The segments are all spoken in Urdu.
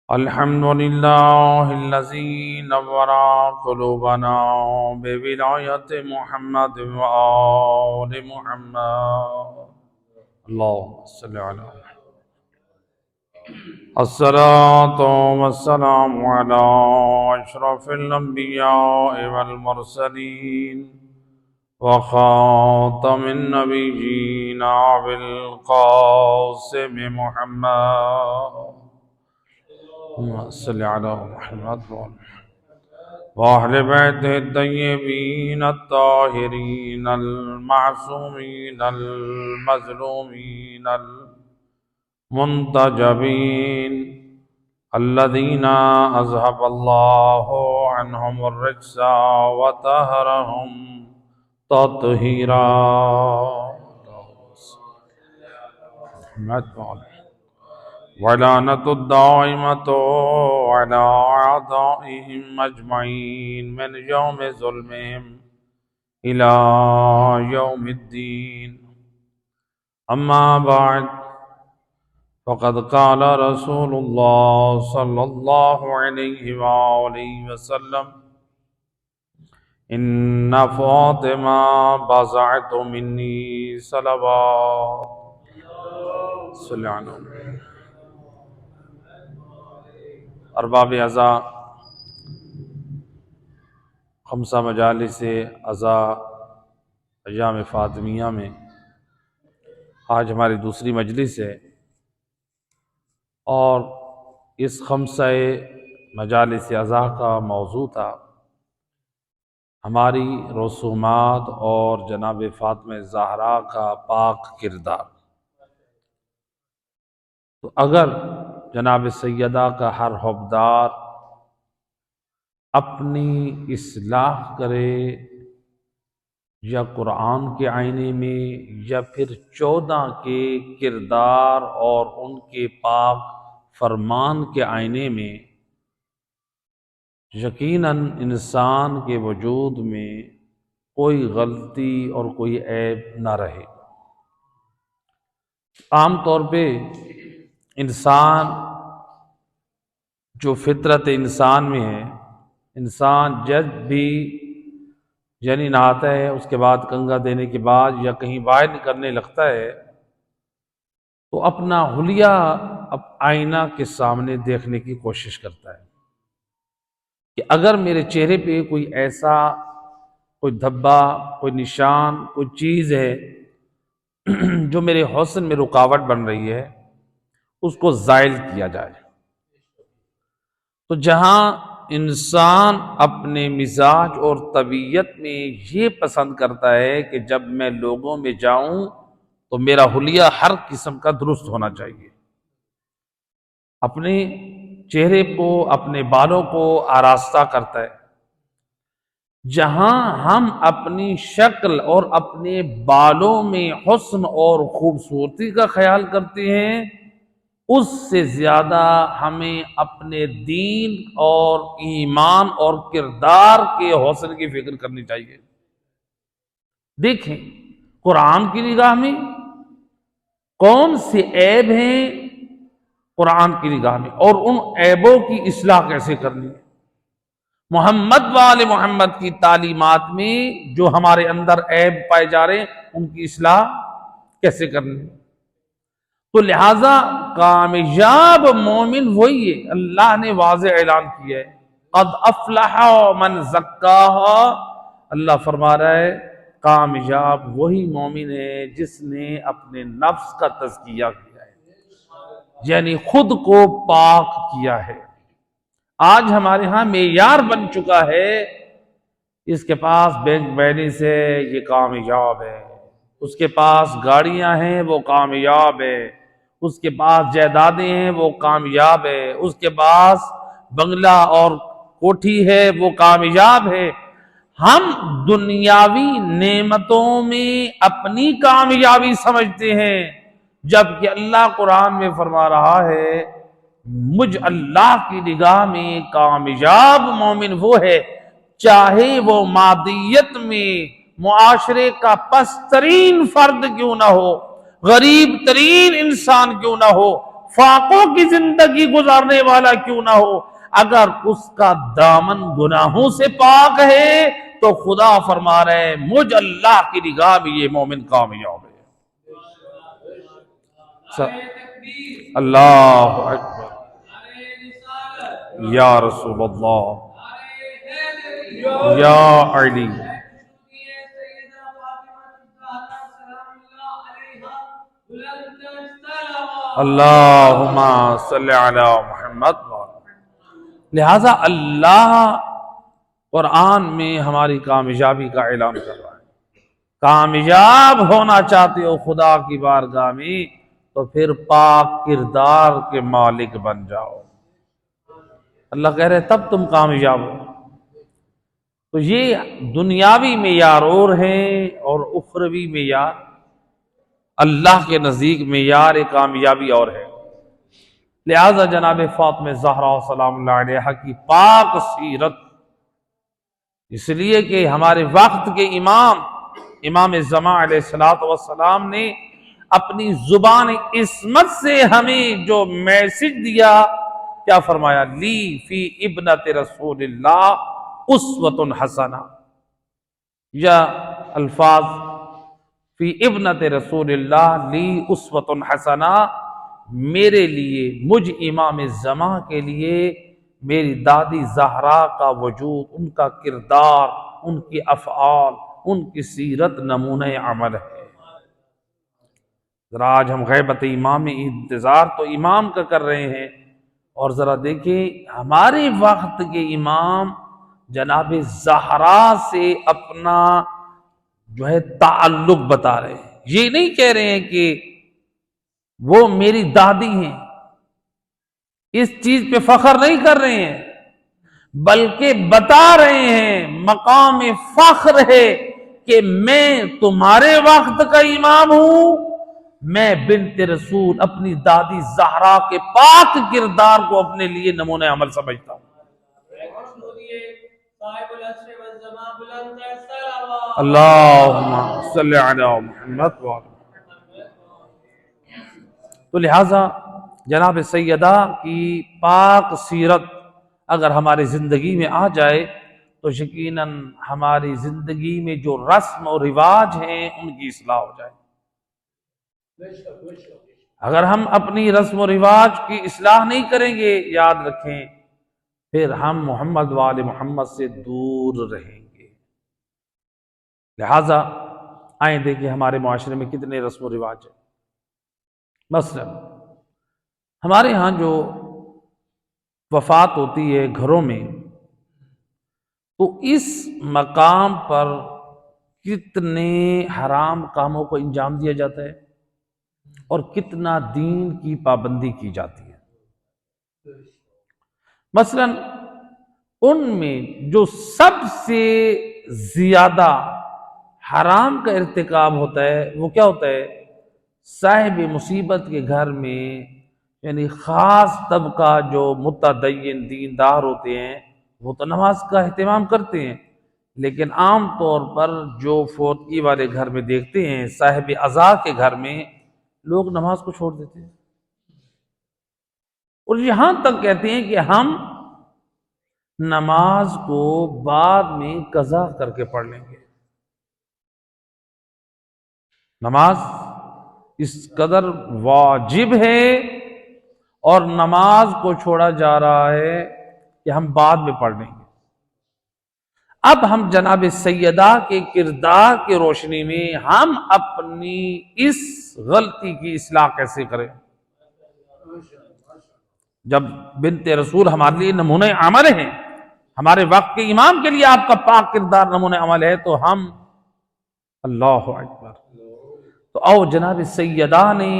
الحمد لله الذي نور قلوبنا بولاية محمد وآل محمد. اللهم صل على محمد. الصلاة والسلام على أشرف الأنبياء والمرسلين وخاتم النبيين أبي القاسم محمد صلی علی محمد وآل بیتہ الطیبین الطاہرین المعصومین المظلومین المنتجبین الذین اذهب اللہ عنہم الرجس وطہرہم تطہیرا. وَلَعْنَةُ الدَّائِمَةُ عَلَىٰ أَعْدَائِهِمْ أَجْمَعِينَ مِنْ يَوْمِ ظُلْمِهِمْ إِلَىٰ يَوْمِ الدِّينِ. أَمَّا بَعْدُ فَقَدْ قَالَ رَسُولُ اللَّهِ صَلَّى اللَّهُ عَلَيْهِ وَآلِهِ وَسَلَّمَ إِنَّ فَاطِمَةَ بَضْعَةٌ مِّنِّي صَلَوَاتُ صلی اللہ علیہ. ارباب عزا خمسہ مجالس عزا ایام فاطمیہ میں آج ہماری دوسری مجلس ہے، اور اس خمسہ مجالس عزا کا موضوع تھا ہماری رسومات اور جناب فاطمہ زہرا کا پاک کردار. تو اگر جناب سیدہ کا ہر حوبدار اپنی اصلاح کرے یا قرآن کے آئینے میں یا پھر 14 کے کردار اور ان کے پاک فرمان کے آئینے میں، یقیناً انسان کے وجود میں کوئی غلطی اور کوئی عیب نہ رہے. عام طور پہ انسان جو فطرت انسان میں ہے، انسان جب بھی نہاتا ہے اس کے بعد کنگا دینے کے بعد یا کہیں باہر نکلنے لگتا ہے تو اپنا حلیہ آئینہ کے سامنے دیکھنے کی کوشش کرتا ہے کہ اگر میرے چہرے پہ کوئی ایسا کوئی دھبا، کوئی نشان، کوئی چیز ہے جو میرے حسن میں رکاوٹ بن رہی ہے، اس کو زائل کیا جائے. تو جہاں انسان اپنے مزاج اور طبیعت میں یہ پسند کرتا ہے کہ جب میں لوگوں میں جاؤں تو میرا حلیہ ہر قسم کا درست ہونا چاہیے، اپنے چہرے کو، اپنے بالوں کو آراستہ کرتا ہے. جہاں ہم اپنی شکل اور اپنے بالوں میں حسن اور خوبصورتی کا خیال کرتے ہیں، اس سے زیادہ ہمیں اپنے دین اور ایمان اور کردار کے حسن کی فکر کرنی چاہیے. دیکھیں قرآن کی نگاہ میں کون سے عیب ہیں، قرآن کی نگاہ میں، اور ان عیبوں کی اصلاح کیسے کرنی ہے. محمد وآل محمد کی تعلیمات میں جو ہمارے اندر عیب پائے جا رہے ہیں ان کی اصلاح کیسے کرنی ہے. تو لہٰذا کامیاب مومن وہی ہے، اللہ نے واضح اعلان کیا ہے قد افلح من زکاہا. اللہ فرما رہا ہے کامیاب وہی مومن ہے جس نے اپنے نفس کا تزکیہ کیا ہے، یعنی خود کو پاک کیا ہے. آج ہمارے ہاں معیار بن چکا ہے، اس کے پاس بینک بیلنس ہے یہ کامیاب ہے، اس کے پاس گاڑیاں ہیں وہ کامیاب ہے، اس کے پاس جائیدادیں ہیں وہ کامیاب ہے، اس کے پاس بنگلہ اور کوٹھی ہے وہ کامیاب ہے. ہم دنیاوی نعمتوں میں اپنی کامیابی سمجھتے ہیں، جبکہ اللہ قرآن میں فرما رہا ہے مجھ اللہ کی نگاہ میں کامیاب مومن وہ ہے چاہے وہ مادیت میں معاشرے کا پسترین فرد کیوں نہ ہو، غریب ترین انسان کیوں نہ ہو، فاقوں کی زندگی گزارنے والا کیوں نہ ہو، اگر اس کا دامن گناہوں سے پاک ہے تو خدا فرما رہے ہیں مجھ اللہ کی نگاہ میں یہ مومن کامیاب ہے۔ اللہ اکبر، یا رسول اللہ، یا علی، اللہم صلی علی محمد۔ لہذا اللہ قرآن میں ہماری کامیابی کا اعلان کر رہا ہے، کامیاب ہونا چاہتے ہو خدا کی بارگاہ میں تو پھر پاک کردار کے مالک بن جاؤ۔ اللہ کہہ رہے تب تم کامیاب ہو۔ تو یہ دنیاوی معیار اور ہیں اور اخروی معیار، اللہ کے نزدیک معیار کامیابی اور ہے۔ لہذا جناب فاطمہ زہرا سلام اللہ علیہا کی پاک سیرت، اس لیے کہ ہمارے وقت کے امام زمان علیہ السلام نے اپنی زبان عصمت سے ہمیں جو میسج دیا، کیا فرمایا؟ لی فی ابنت رسول اللہ اسوۃ حسنہ، یا الفاظ فی ابنت رسول اللہ لی اسوۃ حسنہ، میرے لیے، مجھ امام زمان کے لیے میری دادی زہرا کا وجود، ان کا کردار، ان کی افعال، ان کی سیرت نمونہ عمل ہے۔ ذرا آج ہم غیبت امام میں انتظار تو امام کا کر رہے ہیں، اور ذرا دیکھیں ہمارے وقت کے امام جناب زہرا سے اپنا جو ہے تعلق بتا رہے ہیں۔ یہ نہیں کہہ رہے ہیں کہ وہ میری دادی ہیں، اس چیز پہ فخر نہیں کر رہے ہیں، بلکہ بتا رہے ہیں مقام فخر ہے کہ میں تمہارے وقت کا امام ہوں، میں بنت رسول اپنی دادی زہرا کے پاک کردار کو اپنے لیے نمونہ عمل سمجھتا ہوں۔ اللہم صلی علی محمد۔ تو لہٰذا جناب سیدہ کی پاک سیرت اگر ہماری زندگی میں آ جائے تو یقیناً ہماری زندگی میں جو رسم اور رواج ہیں ان کی اصلاح ہو جائے۔ اگر ہم اپنی رسم و رواج کی اصلاح نہیں کریں گے، یاد رکھیں پھر ہم محمد وآل محمد سے دور رہیں گے۔ لہٰذا آئیں دیکھیں ہمارے معاشرے میں کتنے رسم و رواج ہیں۔ مثلا ہمارے ہاں جو وفات ہوتی ہے گھروں میں، تو اس مقام پر کتنے حرام کاموں کو انجام دیا جاتا ہے اور کتنا دین کی پابندی کی جاتی ہے۔ مثلا ان میں جو سب سے زیادہ حرام کا ارتکاب ہوتا ہے وہ کیا ہوتا ہے؟ صاحب مصیبت کے گھر میں، یعنی خاص طبقہ جو متدین دیندار ہوتے ہیں وہ تو نماز کا اہتمام کرتے ہیں، لیکن عام طور پر جو فوتگی والے گھر میں دیکھتے ہیں، صاحب عزا کے گھر میں لوگ نماز کو چھوڑ دیتے ہیں، اور یہاں تک کہتے ہیں کہ ہم نماز کو بعد میں قضا کر کے پڑھ لیں گے۔ نماز اس قدر واجب ہے اور نماز کو چھوڑا جا رہا ہے کہ ہم بعد میں پڑھ لیں گے۔ اب ہم جناب سیدہ کے کردار کی روشنی میں ہم اپنی اس غلطی کی اصلاح کیسے کریں؟ جب بنت رسول ہمارے لیے نمونہ عمل ہے، ہمارے وقت کے امام کے لیے آپ کا پاک کردار نمونہ عمل ہے، تو ہم اللہ اکبر، تو او جناب سیدہ نے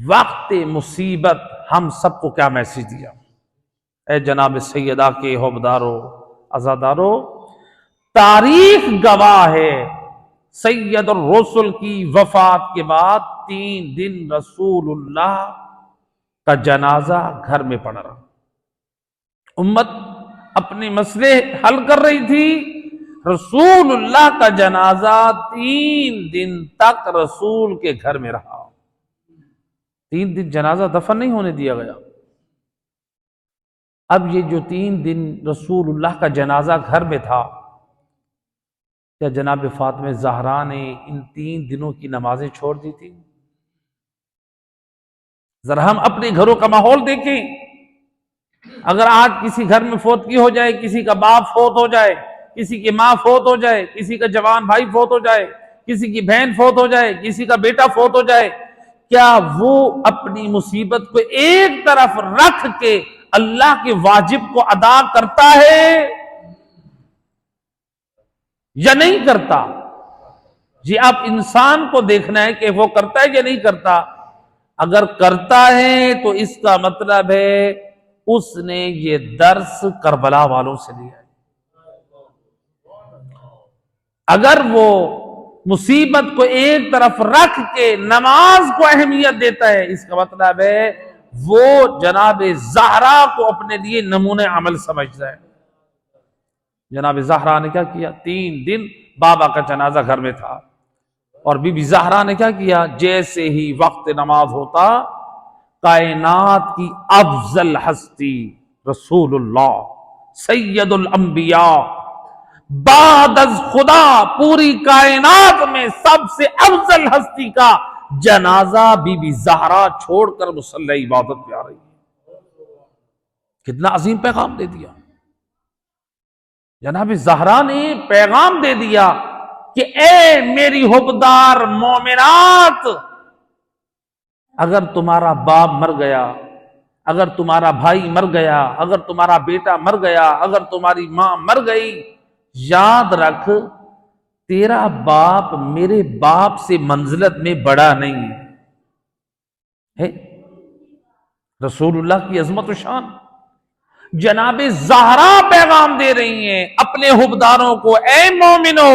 وقت مصیبت ہم سب کو کیا میسج دیا؟ اے جناب سیدہ کے حوبدارو، عزادارو، تاریخ گواہ ہے سید الرسل کی وفات کے بعد 3 دن رسول اللہ کا جنازہ گھر میں پڑا رہا۔ امت اپنے مسئلے حل کر رہی تھی، رسول اللہ کا جنازہ 3 دن تک رسول کے گھر میں رہا۔ 3 دن جنازہ دفن نہیں ہونے دیا گیا۔ اب یہ جو 3 دن رسول اللہ کا جنازہ گھر میں تھا، کیا جناب فاطمہ زہرا نے ان 3 دنوں کی نمازیں چھوڑ دی تھی؟ ذرا ہم اپنے گھروں کا ماحول دیکھیں۔ اگر آج کسی گھر میں فوتگی ہو جائے، کسی کا باپ فوت ہو جائے، کسی کی ماں فوت ہو جائے، کسی کا جوان بھائی فوت ہو جائے، کسی کی بہن فوت ہو جائے، کسی کا بیٹا فوت ہو جائے، کیا وہ اپنی مصیبت کو ایک طرف رکھ کے اللہ کے واجب کو ادا کرتا ہے یا نہیں کرتا؟ جی اب انسان کو دیکھنا ہے کہ وہ کرتا ہے یا نہیں کرتا۔ اگر کرتا ہے تو اس کا مطلب ہے اس نے یہ درس کربلا والوں سے لیا ہے۔ اگر وہ مصیبت کو ایک طرف رکھ کے نماز کو اہمیت دیتا ہے، اس کا مطلب ہے وہ جناب زہرا کو اپنے لیے نمونہ عمل سمجھتا ہے۔ جناب زہرا نے کیا کیا؟ 3 دن بابا کا جنازہ گھر میں تھا، اور بی بی زہرا نے کیا کیا؟ جیسے ہی وقت نماز ہوتا، کائنات کی افضل ہستی رسول اللہ سید الانبیاء، بعد از خدا پوری کائنات میں سب سے افضل ہستی کا جنازہ بی بی زہرا چھوڑ کر مصلی عبادت پہ آ رہی ہے۔ کتنا عظیم پیغام دے دیا جناب زہرا نے، پیغام دے دیا کہ اے میری حبدار مومنات، اگر تمہارا باپ مر گیا، اگر تمہارا بھائی مر گیا، اگر تمہارا بیٹا مر گیا، اگر تمہاری ماں مر گئی، یاد رکھ تیرا باپ میرے باپ سے منزلت میں بڑا نہیں ہے۔ رسول اللہ کی عظمت و شان۔ جناب زہرا پیغام دے رہی ہیں اپنے حبداروں کو، اے مومنو،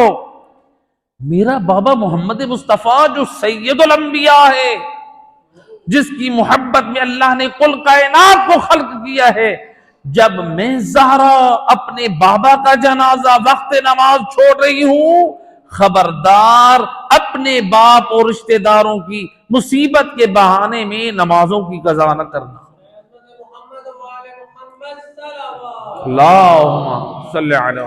میرا بابا محمد مصطفیٰ جو سید الانبیاء ہے، جس کی محبت میں اللہ نے کل کائنات کو خلق کیا ہے، جب میں زہرا اپنے بابا کا جنازہ وقت نماز چھوڑ رہی ہوں، خبردار اپنے باپ اور رشتہ داروں کی مصیبت کے بہانے میں نمازوں کی قضا نہ کرنا۔ اللہم صلی علی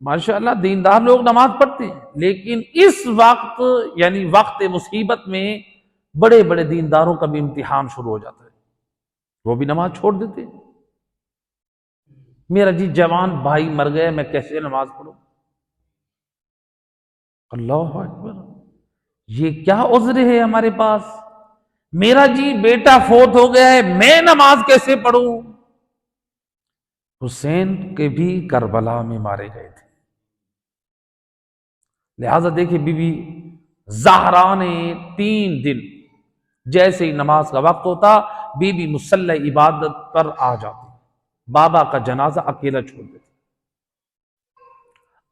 ماشاءاللہ دیندار لوگ نماز پڑھتے ہیں، لیکن اس وقت یعنی وقت مصیبت میں بڑے بڑے دینداروں کا بھی امتحان شروع ہو جاتا ہے، وہ بھی نماز چھوڑ دیتے ہیں۔ میرا جی جوان بھائی مر گئے، میں کیسے نماز پڑھوں؟ اللہ اکبر، یہ کیا عذر ہے ہمارے پاس؟ میرا جی بیٹا فوت ہو گیا ہے، میں نماز کیسے پڑھوں؟ حسین کے بھی کربلا میں مارے گئے تھے، لہذا دیکھیں بی بی زہرا نے 3 دن جیسے ہی نماز کا وقت ہوتا، بی بی مصلی عبادت پر آ جاتی، بابا کا جنازہ اکیلا چھوڑ دیتی۔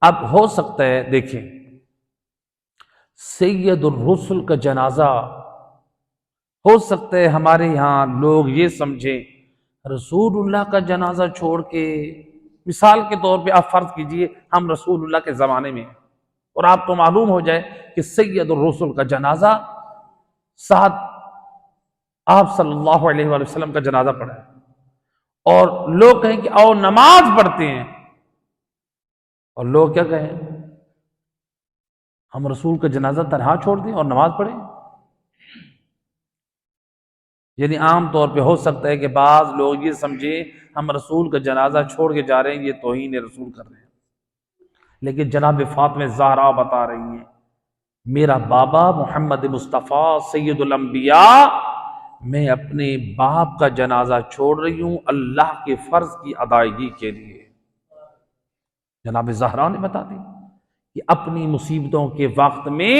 اب ہو سکتا ہے دیکھیں سید الرسل کا جنازہ، ہو سکتا ہے ہمارے یہاں لوگ یہ سمجھیں رسول اللہ کا جنازہ چھوڑ کے، مثال کے طور پہ آپ فرض کیجئے ہم رسول اللہ کے زمانے میں ہیں، اور آپ کو معلوم ہو جائے کہ سید الرسل کا جنازہ ساتھ آپ صلی اللہ علیہ وآلہ وسلم کا جنازہ پڑھا ہے، اور لوگ کہیں کہ آؤ نماز پڑھتے ہیں، اور لوگ کیا کہیں ہم رسول کا جنازہ تنہا چھوڑ دیں اور نماز پڑھیں۔ یعنی عام طور پہ ہو سکتا ہے کہ بعض لوگ یہ سمجھیں ہم رسول کا جنازہ چھوڑ کے جا رہے ہیں، یہ توہین رسول کر رہے ہیں، لیکن جناب فاطمہ زہرا بتا رہی ہیں میرا بابا محمد مصطفیٰ سید الانبیاء، میں اپنے باپ کا جنازہ چھوڑ رہی ہوں اللہ کے فرض کی ادائیگی کے لیے۔ جناب زہرا نے بتا دی کہ اپنی مصیبتوں کے وقت میں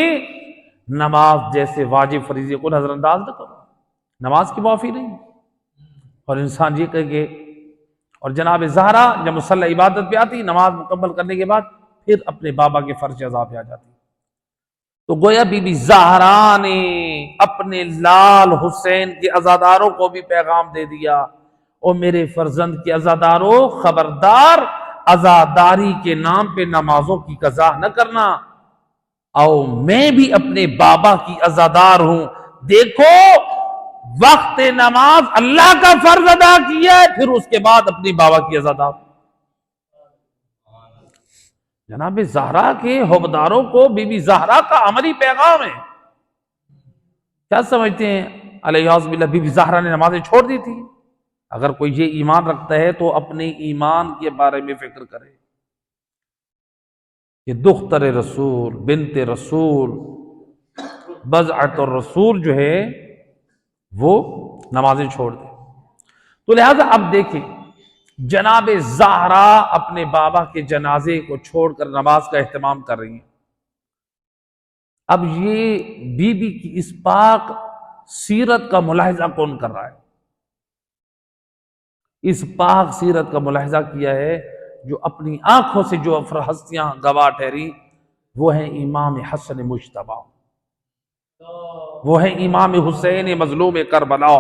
نماز جیسے واجب فریضے کو نظر انداز نہ کرو، نماز کی معافی نہیں، اور انسان یہ کہے کہ، اور جناب زہرا جب مصلی عبادت پہ آتی، نماز مکمل کرنے کے بعد پھر اپنے بابا کے فرض ادا پہ آ جاتی۔ تو گویا بی بی زہرا نے اپنے لال حسین کے عزاداروں کو بھی پیغام دے دیا، اور میرے فرزند کے عزاداروں خبردار عزاداری کے نام پہ نمازوں کی قضا نہ کرنا، اور میں بھی اپنے بابا کی عزادار ہوں. دیکھو وقت نماز اللہ کا فرض ادا کیا ہے، پھر اس کے بعد اپنی بابا کی عزادار. جناب زہرا کے حوبداروں کو بی بی زہرا کا عملی پیغام ہے. کیا سمجھتے ہیں علیہ باللہ بی بی زہرا نے نمازیں چھوڑ دی تھی؟ اگر کوئی یہ ایمان رکھتا ہے تو اپنے ایمان کے بارے میں فکر کرے کہ دختر رسول، بنت رسول، بضعت الرسول جو ہے وہ نمازیں چھوڑ دے. تو لہذا اب دیکھیں جناب زہرا اپنے بابا کے جنازے کو چھوڑ کر نماز کا اہتمام کر رہی ہیں. اب یہ بی بی کی اس پاک سیرت کا ملاحظہ کون کر رہا ہے؟ اس پاک سیرت کا ملاحظہ کیا ہے جو اپنی آنکھوں سے جو ہستیاں گواہ ٹھہری، وہ ہیں امام حسن مجتبی، وہ ہیں امام حسین مظلوم کربلا،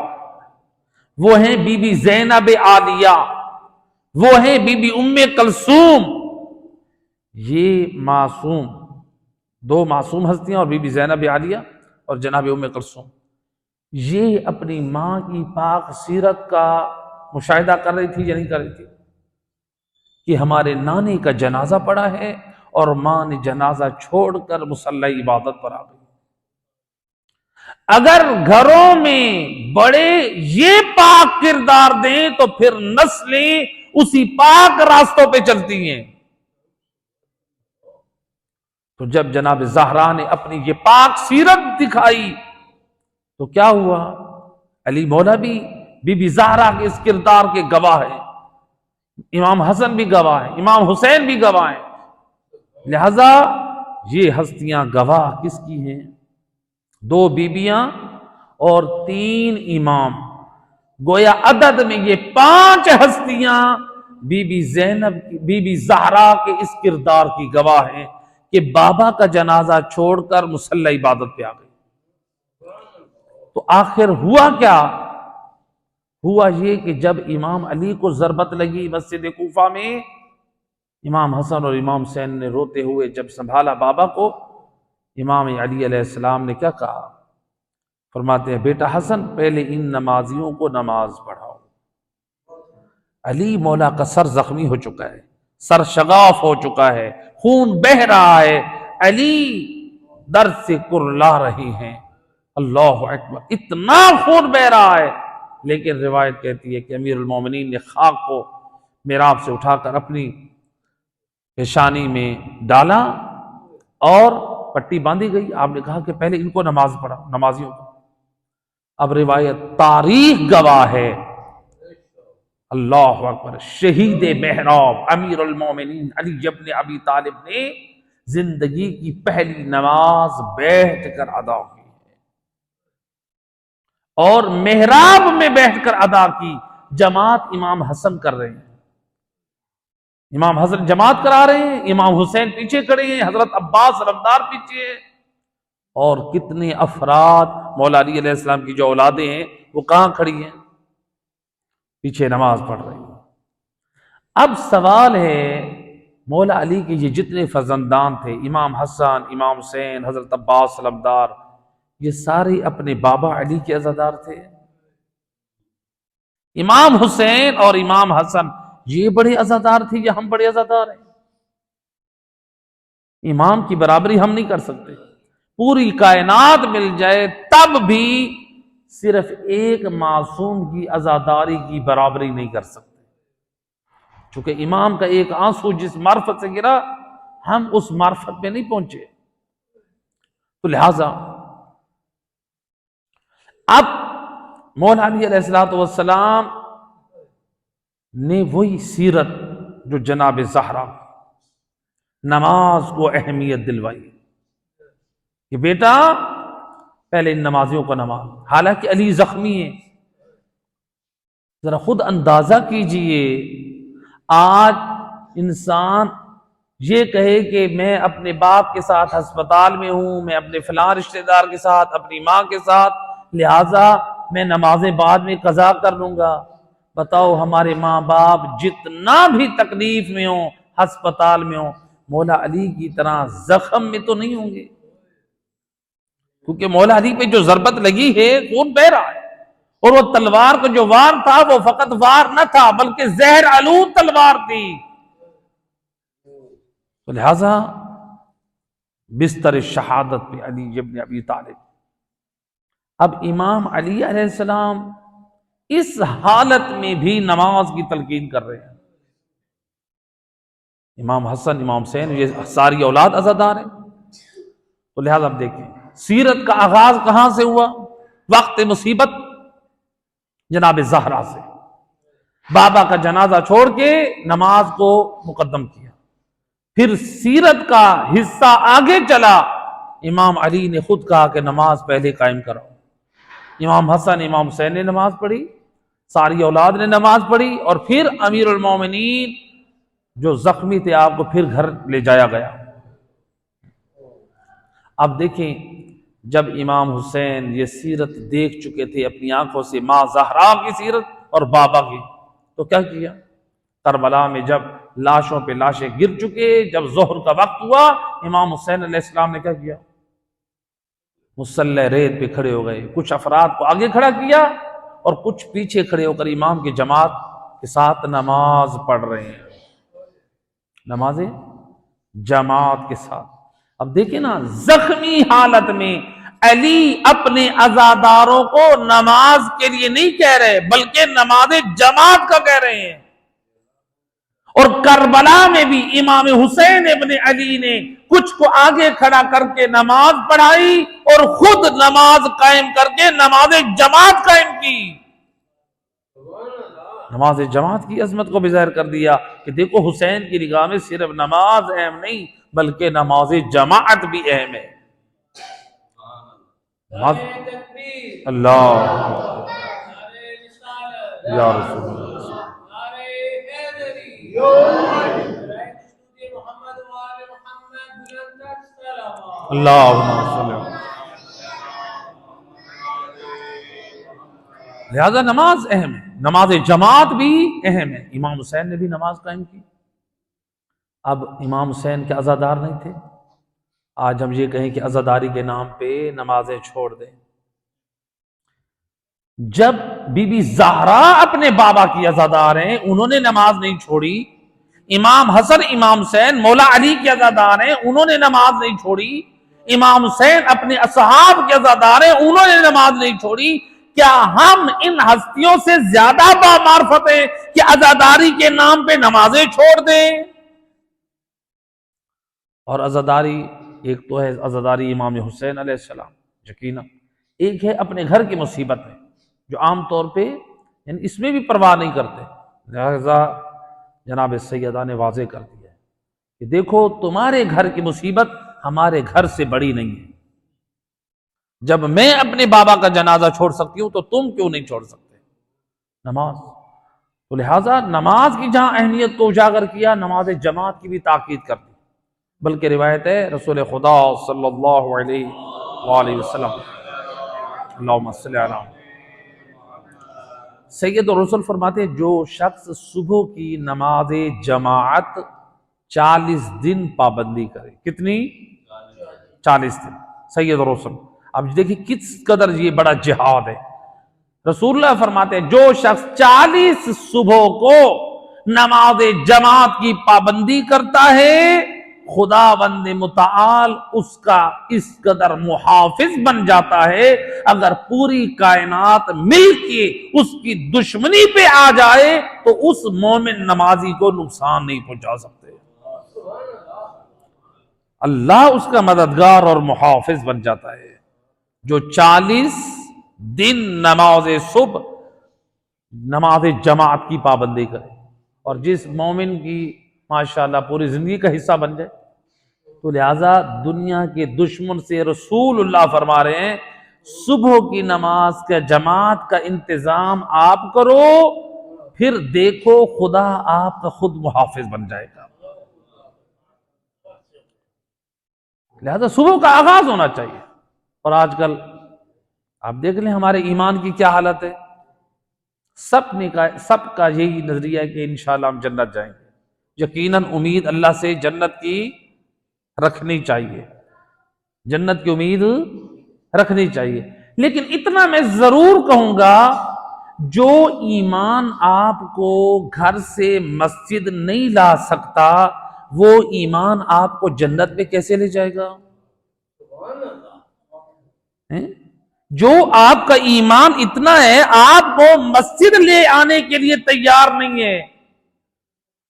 وہ ہیں بی بی زینب عالیہ، وہ ہیں بی بی ام کلثوم. یہ معصوم، دو معصوم ہستیاں، اور بی بی زینب عالیہ اور جناب ام کلثوم، یہ اپنی ماں کی پاک سیرت کا مشاہدہ کر رہی تھی یا نہیں کر رہی تھی کہ ہمارے نانے کا جنازہ پڑا ہے اور ماں نے جنازہ چھوڑ کر مصلی عبادت پر آ گئی. اگر گھروں میں بڑے یہ پاک کردار دیں تو پھر نسلیں اسی پاک راستوں پہ چلتی ہیں. تو جب جناب زہرا نے اپنی یہ پاک سیرت دکھائی تو کیا ہوا؟ علی مولا بھی بی بی زہرا کے اس کردار کے گواہ ہیں، امام حسن بھی گواہ ہیں، امام حسین بھی گواہ ہیں. لہذا یہ ہستیاں گواہ کس کی ہیں؟ دو بیبیاں اور تین امام. گویا عدد میں یہ 5 ہستیاں بی بی زینب کی، بی بی زہرا کے اس کردار کی گواہ ہیں کہ بابا کا جنازہ چھوڑ کر مصلی عبادت پہ آ گئی. تو آخر ہوا کیا؟ ہوا یہ کہ جب امام علی کو ضربت لگی مسجد کوفہ میں، امام حسن اور امام حسین نے روتے ہوئے جب سنبھالا بابا کو، امام علی علیہ السلام نے کیا کہا؟ فرماتے ہیں بیٹا حسن پہلے ان نمازیوں کو نماز پڑھاؤ. علی مولا کا سر زخمی ہو چکا ہے، سر شگاف ہو چکا ہے، خون بہہ رہا ہے، علی درد سے کرلا رہے ہیں. اللہ اکبر، اتنا خون بہہ رہا ہے. لیکن روایت کہتی ہے کہ امیر المومنین نے خاک کو محراب سے اٹھا کر اپنی پیشانی میں ڈالا اور پٹی باندھی گئی. آپ نے کہا کہ پہلے ان کو نماز پڑھا، نمازیوں کو. اب روایت تاریخ گواہ ہے، اللہ اکبر، شہید محراب امیر المومنین علی ابن ابی طالب نے زندگی کی پہلی نماز بیٹھ کر ادا کی اور محراب میں بیٹھ کر ادا کی. جماعت امام حسن کر رہے ہیں، امام حسن جماعت کرا رہے ہیں، امام حسین پیچھے کھڑے ہیں، حضرت عباس رمدار پیچھے ہیں، اور کتنے افراد مولا علی علیہ السلام کی جو اولادیں ہیں وہ کہاں کھڑی ہیں؟ پیچھے نماز پڑھ رہی ہیں. اب سوال ہے مولا علی کے یہ جتنے فرزندان تھے، امام حسن، امام حسین، حضرت عباس علمدار، یہ سارے اپنے بابا علی کے عزادار تھے. امام حسین اور امام حسن یہ بڑے عزادار تھے یا ہم بڑے عزادار ہیں؟ امام کی برابری ہم نہیں کر سکتے. پوری کائنات مل جائے تب بھی صرف ایک معصوم کی عزاداری کی برابری نہیں کر سکتے. چونکہ امام کا ایک آنسو جس معرفت سے گرا، ہم اس معرفت پہ نہیں پہنچے. تو لہذا اب مولا علی علیہ السلام نے وہی سیرت جو جناب زہرا نماز کو اہمیت دلوائی کہ بیٹا پہلے ان نمازیوں کو نماز. حالانکہ علی زخمی ہے. ذرا خود اندازہ کیجئے، آج انسان یہ کہے کہ میں اپنے باپ کے ساتھ ہسپتال میں ہوں، میں اپنے فلاں رشتہ دار کے ساتھ، اپنی ماں کے ساتھ، لہٰذا میں نمازیں بعد میں قضا کر لوں گا. بتاؤ ہمارے ماں باپ جتنا بھی تکلیف میں ہوں، ہسپتال میں ہوں، مولا علی کی طرح زخم میں تو نہیں ہوں گے. کیونکہ مولا علی پہ جو ضربت لگی ہے خون بہ رہا ہے، اور وہ تلوار کا جو وار تھا وہ فقط وار نہ تھا بلکہ زہر آلود تلوار تھی. تو لہذا بستر شہادت پہ علی ابن ابی طالب. اب امام علی علیہ السلام اس حالت میں بھی نماز کی تلقین کر رہے ہیں. امام حسن امام حسین یہ ساری اولاد عزادار ہیں. تو لہذا اب دیکھیں سیرت کا آغاز کہاں سے ہوا؟ وقت مصیبت جناب زہرا سے. بابا کا جنازہ چھوڑ کے نماز کو مقدم کیا. پھر سیرت کا حصہ آگے چلا، امام علی نے خود کہا کہ نماز پہلے قائم کراؤ. امام حسن امام حسین نے نماز پڑھی، ساری اولاد نے نماز پڑھی، اور پھر امیر المومنین جو زخمی تھے آپ کو پھر گھر لے جایا گیا. اب دیکھیں جب امام حسین یہ سیرت دیکھ چکے تھے اپنی آنکھوں سے، ماں زہرا کی سیرت اور بابا کی، تو کیا کیا؟ کربلا میں جب لاشوں پہ لاشیں گر چکے، جب ظہر کا وقت ہوا، امام حسین علیہ السلام نے کیا کیا؟ مصلی ریت پہ کھڑے ہو گئے. کچھ افراد کو آگے کھڑا کیا اور کچھ پیچھے کھڑے ہو کر امام کی جماعت کے ساتھ نماز پڑھ رہے ہیں. نماز جماعت کے ساتھ. اب دیکھیں نا، زخمی حالت میں علی اپنے عزاداروں کو نماز کے لیے نہیں کہہ رہے بلکہ نماز جماعت کا کہہ رہے ہیں. اور کربلا میں بھی امام حسین ابن علی نے کچھ کو آگے کھڑا کر کے نماز پڑھائی اور خود نماز قائم کر کے نماز جماعت قائم کی. نماز جماعت کی عظمت کو بھی ظاہر کر دیا کہ دیکھو حسین کی نگاہ میں صرف نماز اہم نہیں بلکہ نماز جماعت بھی اہم ہے. اللہ یا رسول اللہ اللہم صلی اللہ. لہذا نماز اہم ہے، نماز جماعت بھی اہم ہے. امام حسین نے بھی نماز قائم کی. اب امام حسین کے عزادار نہیں تھے. آج ہم یہ کہیں کہ عزاداری کے نام پہ نمازیں چھوڑ دیں. جب بی بی زہرا اپنے بابا کی عزادار ہیں، انہوں نے نماز نہیں چھوڑی. امام حسن امام حسین مولا علی کے عزادار ہیں، انہوں نے نماز نہیں چھوڑی. امام حسین اپنے اصحاب کے عزادار ہیں، انہوں نے نماز نہیں چھوڑی. کیا ہم ان ہستیوں سے زیادہ بامعرفت ہیں کہ عزاداری کے نام پہ نمازیں چھوڑ دیں؟ اور عزاداری ایک تو ہے عزاداری امام حسین علیہ السلام یقینا، ایک ہے اپنے گھر کی مصیبت میں جو عام طور پہ یعنی اس میں بھی پرواہ نہیں کرتے. لہذا جناب سیدہ نے واضح کر دیا ہے کہ دیکھو تمہارے گھر کی مصیبت ہمارے گھر سے بڑی نہیں ہے. جب میں اپنے بابا کا جنازہ چھوڑ سکتی ہوں تو تم کیوں نہیں چھوڑ سکتے نماز؟ تو لہٰذا نماز کی جہاں اہمیت کو اجاگر کیا، نماز جماعت کی بھی تاکید کر دی. بلکہ روایت ہے رسول خدا صلی اللہ علیہ وآلہ وسلم اللہم صلی علی سید الرسول فرماتے ہیں جو شخص صبح کی نماز جماعت 40 دن پابندی کرے. کتنی؟ 40 دن. سید الرسول. اب دیکھیں کس قدر یہ بڑا جہاد ہے. رسول اللہ فرماتے ہیں جو شخص 40 صبح کو نماز جماعت کی پابندی کرتا ہے، خداوند متعال اس کا اس قدر محافظ بن جاتا ہے اگر پوری کائنات مل کے اس کی دشمنی پہ آ جائے تو اس مومن نمازی کو نقصان نہیں پہنچا سکتے. اللہ اس کا مددگار اور محافظ بن جاتا ہے جو 40 دن نماز صبح نماز جماعت کی پابندی کرے. اور جس مومن کی ماشاءاللہ پوری زندگی کا حصہ بن جائے. تو لہذا دنیا کے دشمن سے رسول اللہ فرما رہے ہیں صبح کی نماز کا جماعت کا انتظام آپ کرو، پھر دیکھو خدا آپ کا خود محافظ بن جائے گا. لہذا صبح کا آغاز ہونا چاہیے. اور آج کل آپ دیکھ لیں ہمارے ایمان کی کیا حالت ہے. سب کا یہی نظریہ ہے کہ انشاءاللہ ہم جنت جائیں گے. یقیناً امید اللہ سے جنت کی رکھنی چاہیے، جنت کی امید رکھنی چاہیے. لیکن اتنا میں ضرور کہوں گا، جو ایمان آپ کو گھر سے مسجد نہیں لا سکتا، وہ ایمان آپ کو جنت میں کیسے لے جائے گا؟ جو آپ کا ایمان اتنا ہے آپ کو مسجد لے آنے کے لیے تیار نہیں ہے،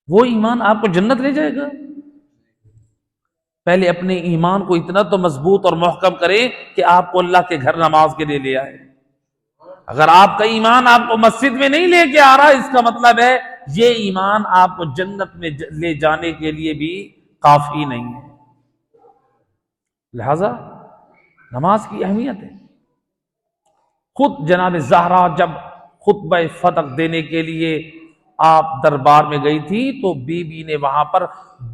وہ ایمان آپ کو جنت لے جائے گا؟ پہلے اپنے ایمان کو اتنا تو مضبوط اور محکم کریں کہ آپ کو اللہ کے گھر نماز کے لیے لے آئے. اگر آپ کا ایمان آپ کو مسجد میں نہیں لے کے آ رہا، اس کا مطلب ہے یہ ایمان آپ کو جنت میں لے جانے کے لیے بھی کافی نہیں ہے. لہذا نماز کی اہمیت ہے. خود جناب زہرا جب خطبہ فتح دینے کے لیے آپ دربار میں گئی تھی تو بی بی نے وہاں پر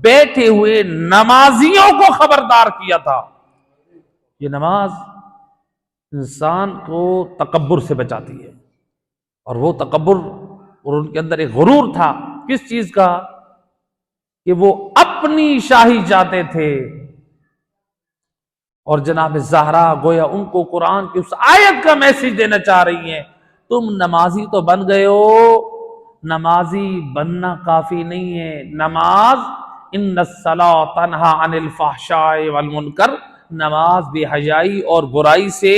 بیٹھے ہوئے نمازیوں کو خبردار کیا تھا. یہ نماز انسان کو تکبر سے بچاتی ہے، اور وہ تکبر اور ان کے اندر ایک غرور تھا. کس چیز کا؟ کہ وہ اپنی شاہی چاہتے تھے. اور جناب زہرا گویا ان کو قرآن کی اس آیت کا میسج دینا چاہ رہی ہیں، تم نمازی تو بن گئے ہو، نمازی بننا کافی نہیں ہے. نماز ان الصلاۃ تنہا عن الفحشاء والمنکر، نماز بے حیائی اور برائی سے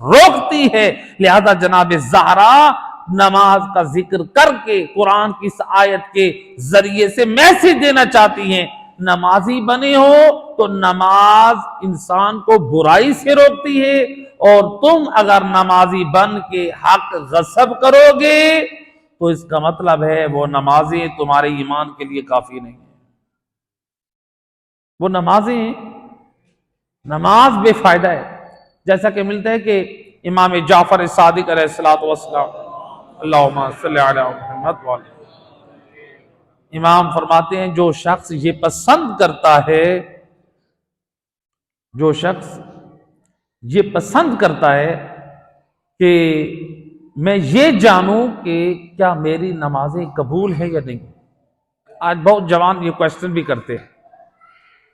روکتی ہے. لہذا جناب زہرا نماز کا ذکر کر کے قرآن کی اس آیت کے ذریعے سے میسج دینا چاہتی ہیں، نمازی بنے ہو تو نماز انسان کو برائی سے روکتی ہے، اور تم اگر نمازی بن کے حق غصب کرو گے تو اس کا مطلب ہے وہ نمازیں تمہارے ایمان کے لیے کافی نہیں ہیں. وہ نماز بے فائدہ ہے. جیسا کہ ملتا ہے کہ امام جعفر صادق علیہ الصلوۃ والسلام، اللہم صلی علی محمد وعلی، امام فرماتے ہیں جو شخص یہ پسند کرتا ہے، جو شخص یہ پسند کرتا ہے کہ میں یہ جانوں کہ کیا میری نمازیں قبول ہیں یا نہیں. آج بہت جوان یہ کوشچن بھی کرتے ہیں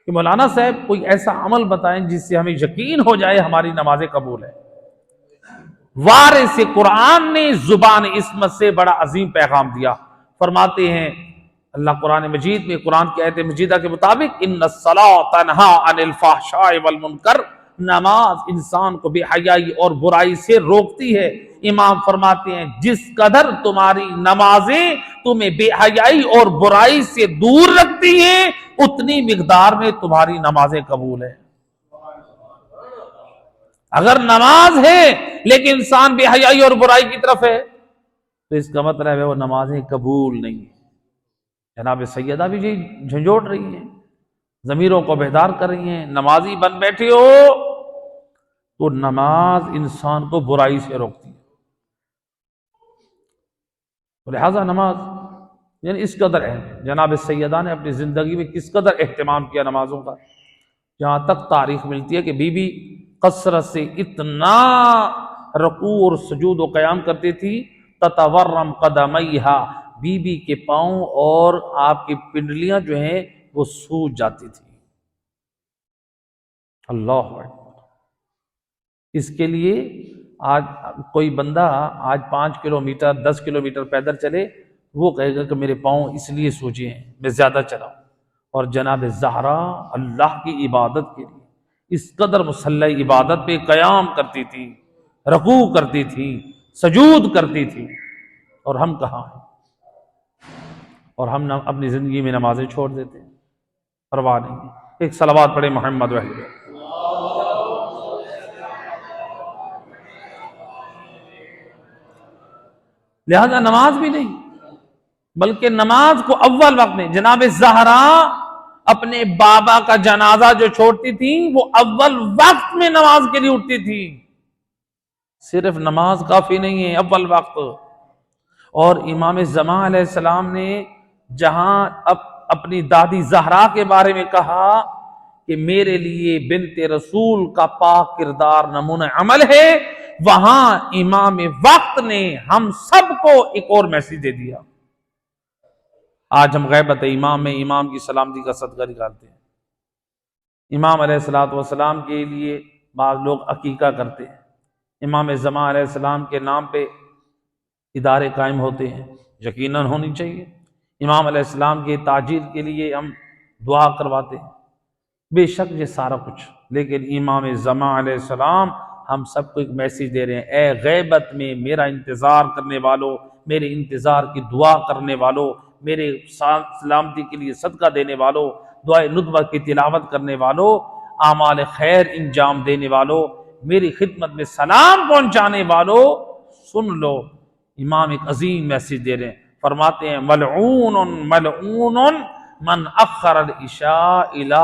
کہ مولانا صاحب کوئی ایسا عمل بتائیں جس سے ہمیں یقین ہو جائے ہماری نمازیں قبول ہیں. وارث قرآن نے زبان عصمت سے بڑا عظیم پیغام دیا. فرماتے ہیں اللہ قرآن مجید میں، قرآن کی آیت مجیدہ کے مطابق، ان الصلاۃ تنہا عن الفحشاء والمنکر، نماز انسان کو بے حیائی اور برائی سے روکتی ہے. امام فرماتے ہیں جس قدر تمہاری نمازیں تمہیں بے حیائی اور برائی سے دور رکھتی ہیں، اتنی مقدار میں تمہاری نمازیں قبول ہیں. اگر نماز ہے لیکن انسان بے حیائی اور برائی کی طرف ہے تو اس کا مطلب ہے وہ نمازیں قبول نہیں ہیں. جناب سیدہ بھی جی جھنجھوڑ رہی ہیں، ضمیروں کو بیدار کر رہی ہیں. نمازی بن بیٹھے ہو تو نماز انسان کو برائی سے روکتی ہے. لہذا نماز یعنی اس قدر اہم ہے. جناب سیدہ نے اپنی زندگی میں کس قدر اہتمام کیا نمازوں کا. جہاں تک تاریخ ملتی ہے کہ بی بی کثرت سے اتنا رکوع اور سجود و قیام کرتی تھی، تتورم قدمیہا، بی بی کے پاؤں اور آپ کی پنڈلیاں جو ہیں وہ سوج جاتی تھی. اللہ اکبر. اس کے لیے آج کوئی بندہ آج 5 کلومیٹر 10 کلومیٹر پیدل چلے، وہ کہے گا کہ میرے پاؤں اس لیے سوجے ہیں میں زیادہ چلاؤں. اور جناب زہرا اللہ کی عبادت کے لیے اس قدر مسلح عبادت پہ قیام کرتی تھی، رکوع کرتی تھی، سجود کرتی تھی. اور ہم کہاں ہیں؟ اور ہم اپنی زندگی میں نمازیں چھوڑ دیتے ہیں، پرواہ نہیں ہے. ایک صلوات پڑھے محمد وحید. لہذا نماز بھی نہیں، بلکہ نماز کو اول وقت میں، جناب زہرا اپنے بابا کا جنازہ جو چھوڑتی تھی وہ اول وقت میں نماز کے لیے اٹھتی تھی. صرف نماز کافی نہیں ہے، اول وقت. اور امام زمان علیہ السلام نے جہاں اپنی دادی زہرا کے بارے میں کہا کہ میرے لیے بنت رسول کا پاک کردار نمونہ عمل ہے، وہاں امام وقت نے ہم سب کو ایک اور میسج دے دیا. آج ہم غیبت امام میں امام کی سلامتی کا صدقہ نکالتے ہیں. امام علیہ الصلوۃ والسلام کے لیے بعض لوگ عقیقہ کرتے ہیں، امام زمان علیہ السلام کے نام پہ ادارے قائم ہوتے ہیں، یقیناً ہونی چاہیے۔ امام علیہ السلام کے تاجیر کے لیے ہم دعا کرواتے ہیں، بے شک یہ سارا کچھ، لیکن امام زمان علیہ السلام ہم سب کو ایک میسیج دے رہے ہیں، اے غیبت میں میرا انتظار کرنے والوں، میرے انتظار کی دعا کرنے والوں، میرے سلامتی کے لیے صدقہ دینے والوں، دعائے ندبہ کی تلاوت کرنے والوں، اعمال خیر انجام دینے والوں، میری خدمت میں سلام پہنچانے والوں، سن لو۔ امام ایک عظیم میسیج دے رہے ہیں، فرماتے ہیں ملعون ملعون من اخر العشاء الى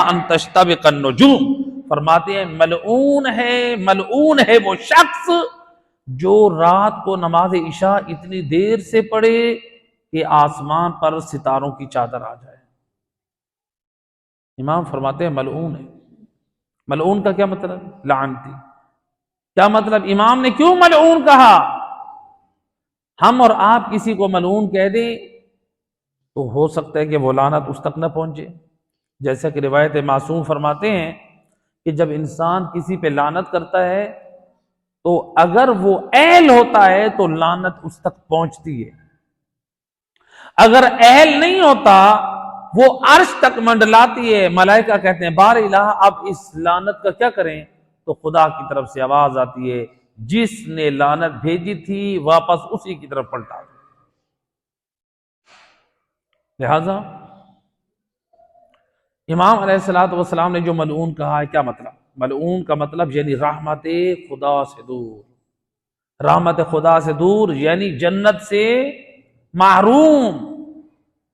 ان تشتبق النجوم، فرماتے ہیں ملعون ہے وہ شخص جو رات کو نماز عشاء اتنی دیر سے پڑھے کہ آسمان پر ستاروں کی چادر آ جائے۔ امام فرماتے ہیں ملعون ہے۔ ملعون کا کیا مطلب؟ لعنتی۔ کیا مطلب؟ امام نے کیوں ملعون کہا؟ ہم اور آپ کسی کو ملعون کہہ دیں تو ہو سکتا ہے کہ وہ لعنت اس تک نہ پہنچے، جیسا کہ روایت معصوم فرماتے ہیں کہ جب انسان کسی پہ لعنت کرتا ہے تو اگر وہ اہل ہوتا ہے تو لعنت اس تک پہنچتی ہے، اگر اہل نہیں ہوتا وہ عرش تک منڈلاتی ہے۔ ملائکہ کہتے ہیں بار الہ اب اس لعنت کا کیا کریں؟ تو خدا کی طرف سے آواز آتی ہے جس نے لعنت بھیجی تھی واپس اسی کی طرف پلٹا دو۔ لہذا امام علیہ السلام نے جو ملعون کہا ہے، کیا مطلب؟ ملعون کا مطلب یعنی رحمت خدا سے دور، رحمت خدا سے دور یعنی جنت سے محروم۔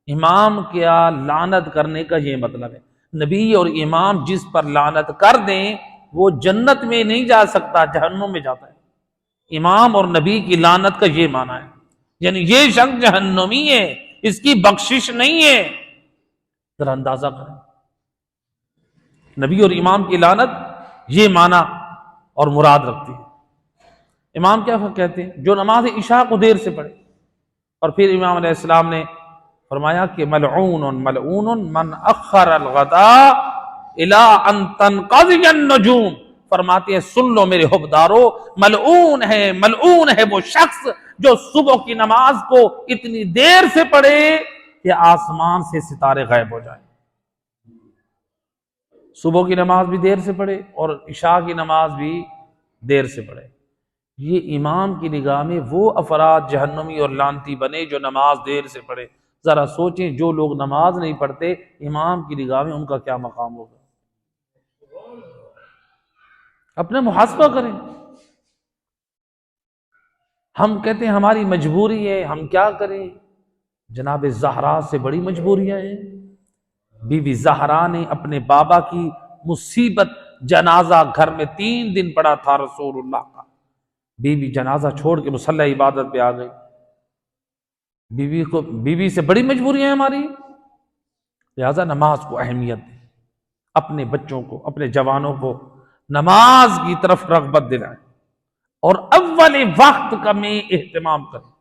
امام کیا لعنت کرنے کا یہ مطلب ہے۔ نبی اور امام جس پر لعنت کر دیں وہ جنت میں نہیں جا سکتا، جہنم میں جاتا ہے۔ امام اور نبی کی لعنت کا یہ معنی ہے، یعنی یہ شخص جہنمی ہے، اس کی بخشش نہیں ہے۔ ذرا اندازہ کریں، نبی اور امام کی لعنت یہ معنی اور مراد رکھتی ہے۔ امام کیا کہتے ہیں؟ جو نماز عشاء کو دیر سے پڑھے۔ اور پھر امام علیہ السلام نے فرمایا کہ ملعون ملعون من اخر الغداء الى ان تنقضي النجوم، فرماتے ہیں سن لو میرے حبدارو، ملعون ہے وہ شخص جو صبح کی نماز کو اتنی دیر سے پڑھے کہ آسمان سے ستارے غائب ہو جائیں۔ صبح کی نماز بھی دیر سے پڑھے اور عشاء کی نماز بھی دیر سے پڑھے۔ یہ امام کی نگاہ میں وہ افراد جہنمی اور لعنتی بنے جو نماز دیر سے پڑھے۔ ذرا سوچیں جو لوگ نماز نہیں پڑھتے امام کی نگاہ میں ان کا کیا مقام ہوگا؟ اپنا محاسبہ کریں۔ ہم کہتے ہیں ہماری مجبوری ہے، ہم کیا کریں؟ جناب زہرا سے بڑی مجبوریاں ہیں۔ بی بی زہرا نے اپنے بابا کی مصیبت جنازہ گھر میں 3 دن پڑا تھا رسول اللہ کا، بی بی جنازہ چھوڑ کے مصلی عبادت پہ آ گئی۔ بی بی سے بڑی مجبوریاں ہیں ہماری، لہذا نماز کو اہمیت دیں، اپنے بچوں کو، اپنے جوانوں کو نماز کی طرف رغبت دلائیں اور اول وقت کا میں اہتمام کریں،